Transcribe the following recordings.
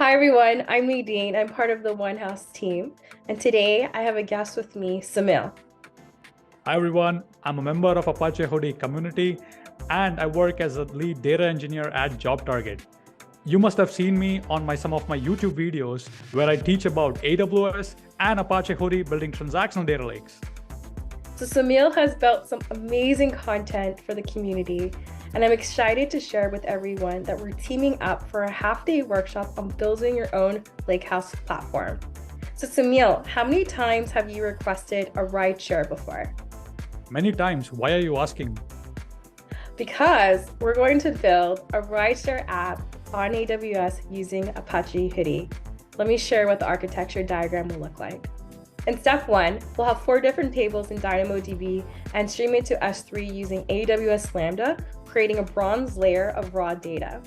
Hi everyone, I'm Nadine. I'm part of the One House team, and today I have a guest with me, Samil. Hi everyone, I'm a member of Apache Hudi community and I work as a lead data engineer at JobTarget. You must have seen me on some of my YouTube videos where I teach about AWS and Apache Hudi building transactional data lakes. So Samil has built some amazing content for the community, and I'm excited to share with everyone that we're teaming up for a half-day workshop on building your own Lakehouse platform. So Samil, how many times have you requested a rideshare before? Many times, why are you asking? Because we're going to build a rideshare app on AWS using Apache Hudi. Let me share what the architecture diagram will look like. In step 1, we'll have 4 different tables in DynamoDB and stream it to S3 using AWS Lambda, creating a bronze layer of raw data.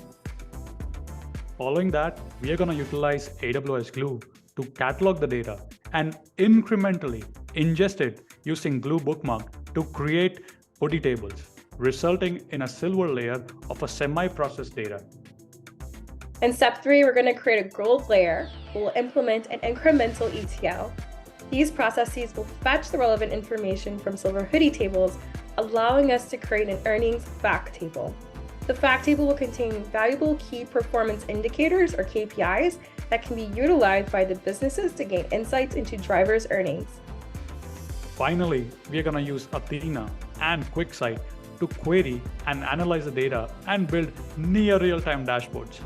Following that, we are going to utilize AWS Glue to catalog the data and incrementally ingest it using Glue bookmark to create Hudi tables, resulting in a silver layer of a semi-processed data. In step 3, we're going to create a gold layer. We'll implement an incremental ETL. These processes will fetch the relevant information from Silver Hudi tables, allowing us to create an earnings fact table. The fact table will contain valuable key performance indicators or KPIs that can be utilized by the businesses to gain insights into drivers' earnings. Finally, we are going to use Athena and QuickSight to query and analyze the data and build near real-time dashboards.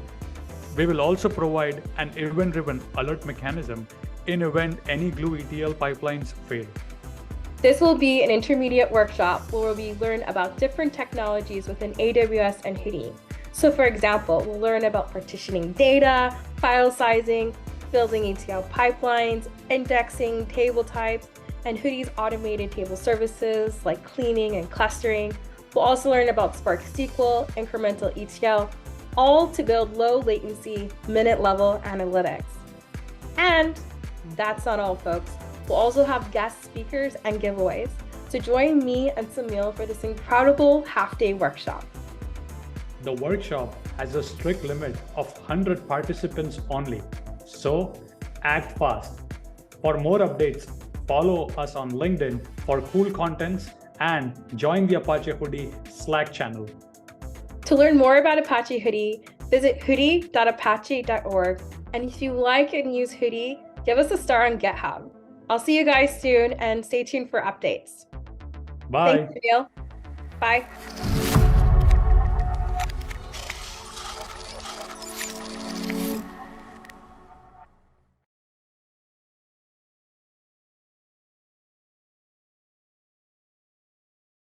We will also provide an event-driven alert mechanism in event any Glue ETL pipelines fail. This will be an intermediate workshop where we learn about different technologies within AWS and Hudi. So for example, we'll learn about partitioning data, file sizing, building ETL pipelines, indexing table types, and Hudi's automated table services like cleaning and clustering. We'll also learn about Spark SQL, incremental ETL, all to build low latency, minute level analytics. And that's not all, folks. We'll also have guest speakers and giveaways. So join me and Samil for this incredible half-day workshop. The workshop has a strict limit of 100 participants only, so act fast. For more updates, follow us on LinkedIn for cool contents and join the Apache Hudi Slack channel. To learn more about Apache Hudi, visit hudi.apache.org. And if you like and use Hudi, give us a star on GitHub. I'll see you guys soon and stay tuned for updates. Bye. Thanks, Samil. Bye.